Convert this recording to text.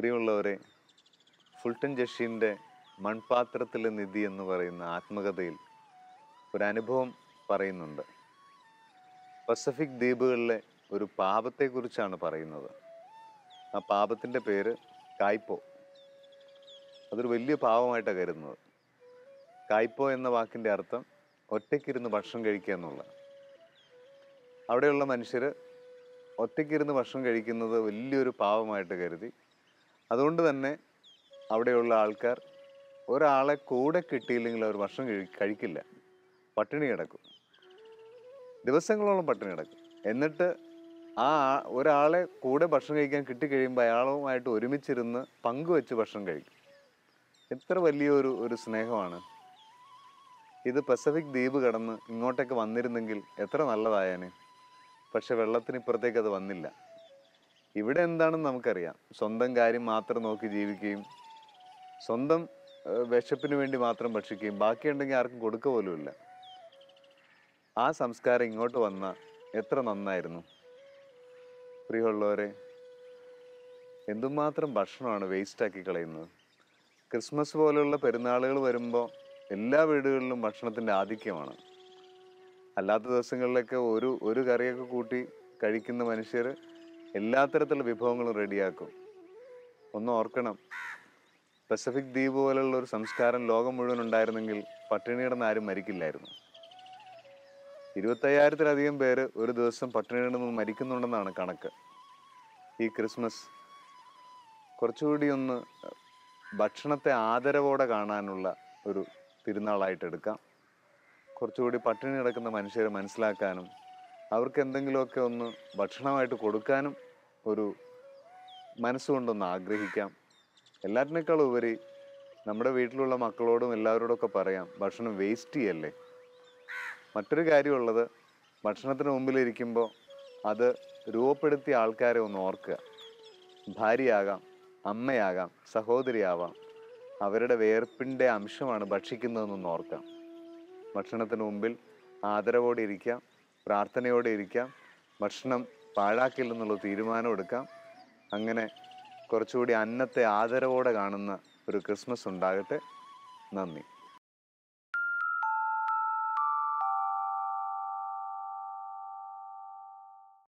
പ്രിയമുള്ളവരെ, ഫുൾട്ടൻ ജഷീൻ്റെ മൺപാത്രത്തിലെ നിധി എന്ന് പറയുന്ന ആത്മകഥയിൽ ഒരു അനുഭവം പറയുന്നുണ്ട്. പസഫിക് ദ്വീപുകളിലെ ഒരു പാപത്തെക്കുറിച്ചാണ് പറയുന്നത്. ആ പാപത്തിൻ്റെ പേര് കായ്പോ. അതൊരു വലിയ പാപമായിട്ടാണ് കരുതുന്നത്. കായ്പോ എന്ന വാക്കിൻ്റെ അർത്ഥം ഒറ്റയ്ക്കിരുന്ന് ഭക്ഷണം കഴിക്കുക എന്നുള്ള. അവിടെയുള്ള മനുഷ്യർ ഒറ്റയ്ക്കിരുന്ന് ഭക്ഷണം കഴിക്കുന്നത് വലിയൊരു പാപമായിട്ട് കരുതി. അതുകൊണ്ട് തന്നെ അവിടെയുള്ള ആൾക്കാർ ഒരാളെ കൂടെ കിട്ടിയില്ലെങ്കിൽ അവർ ഭക്ഷണം കഴിക്കില്ല, പട്ടിണി കിടക്കും, ദിവസങ്ങളോളം പട്ടിണി കിടക്കും. എന്നിട്ട് ആ ഒരാളെ കൂടെ ഭക്ഷണം കഴിക്കാൻ കിട്ടിക്കഴിയുമ്പോൾ അയാളുമായിട്ട് ഒരുമിച്ചിരുന്ന് പങ്കുവെച്ച് ഭക്ഷണം കഴിക്കും. എത്ര വലിയൊരു സ്നേഹമാണ് ഇത്. പസഫിക് ദ്വീപ് കടന്ന് ഇങ്ങോട്ടേക്ക് വന്നിരുന്നെങ്കിൽ എത്ര നല്ലതായേനെ. പക്ഷെ വെള്ളത്തിനിപ്പുറത്തേക്ക് അത് വന്നില്ല. ഇവിടെ എന്താണെന്ന് നമുക്കറിയാം. സ്വന്തം കാര്യം മാത്രം നോക്കി ജീവിക്കുകയും സ്വന്തം വിശപ്പിന് വേണ്ടി മാത്രം ഭക്ഷിക്കുകയും ബാക്കിയുണ്ടെങ്കിൽ ആർക്കും കൊടുക്കുക പോലുമില്ല. ആ സംസ്കാരം ഇങ്ങോട്ട് വന്ന എത്ര നന്നായിരുന്നു. പ്രിയമുള്ളവരെ, എന്തുമാത്രം ഭക്ഷണമാണ് വേസ്റ്റാക്കി കളയുന്നത്. ക്രിസ്മസ് പോലെയുള്ള പെരുന്നാളുകൾ വരുമ്പോൾ എല്ലാ വീടുകളിലും ഭക്ഷണത്തിൻ്റെ ആധിക്യമാണ്. അല്ലാത്ത ദിവസങ്ങളിലൊക്കെ ഒരു കറിയൊക്കെ കൂട്ടി കഴിക്കുന്ന മനുഷ്യർ എല്ലാ തരത്തിലുള്ള വിഭവങ്ങളും റെഡിയാക്കും. ഒന്ന് ഓർക്കണം, പസഫിക് ദ്വീപ് പോലുള്ള ഒരു സംസ്കാരം ലോകം മുഴുവൻ ഉണ്ടായിരുന്നെങ്കിൽ പട്ടിണി കിടന്ന് ആരും മരിക്കില്ലായിരുന്നു. 25,000-ലധികം പേര് ഒരു ദിവസം പട്ടിണി കിടന്ന് മരിക്കുന്നുണ്ടെന്നാണ് കണക്ക്. ഈ ക്രിസ്മസ് കുറച്ചുകൂടി ഒന്ന് ഭക്ഷണത്തെ ആദരവോടെ കാണാനുള്ള ഒരു തിരുനാളായിട്ട് എടുക്കാം. കുറച്ചുകൂടി പട്ടിണി കിടക്കുന്ന മനുഷ്യരെ മനസ്സിലാക്കാനും അവർക്ക് എന്തെങ്കിലുമൊക്കെ ഒന്ന് ഭക്ഷണമായിട്ട് കൊടുക്കാനും ഒരു മനസ്സുകൊണ്ടൊന്ന് ആഗ്രഹിക്കാം. എല്ലാറ്റിനേക്കാളും ഉപരി നമ്മുടെ വീട്ടിലുള്ള മക്കളോടും എല്ലാവരോടൊക്കെ പറയാം, ഭക്ഷണം വേസ്റ്റ് ചെയ്യല്ലേ. മറ്റൊരു കാര്യമുള്ളത്, ഭക്ഷണത്തിന് മുമ്പിലിരിക്കുമ്പോൾ അത് രൂപപ്പെടുത്തിയ ആൾക്കാരെ ഒന്ന് ഓർക്കുക. ഭാര്യയാകാം, അമ്മയാകാം, സഹോദരിയാവാം. അവരുടെ വേർപ്പിൻ്റെ അംശമാണ് ഭക്ഷിക്കുന്നതെന്നൊന്ന് ഓർക്കാം. ഭക്ഷണത്തിന് മുമ്പിൽ ആദരവോടെ ഇരിക്കാം, പ്രാർത്ഥനയോടെ ഇരിക്കാം, ഭക്ഷണം പാഴാക്കില്ലെന്നുള്ള തീരുമാനം എടുക്കാം. അങ്ങനെ കുറച്ചുകൂടി അന്നത്തെ ആദരവോടെ കാണുന്ന ഒരു ക്രിസ്മസ് ഉണ്ടാകട്ടെ. നന്ദി.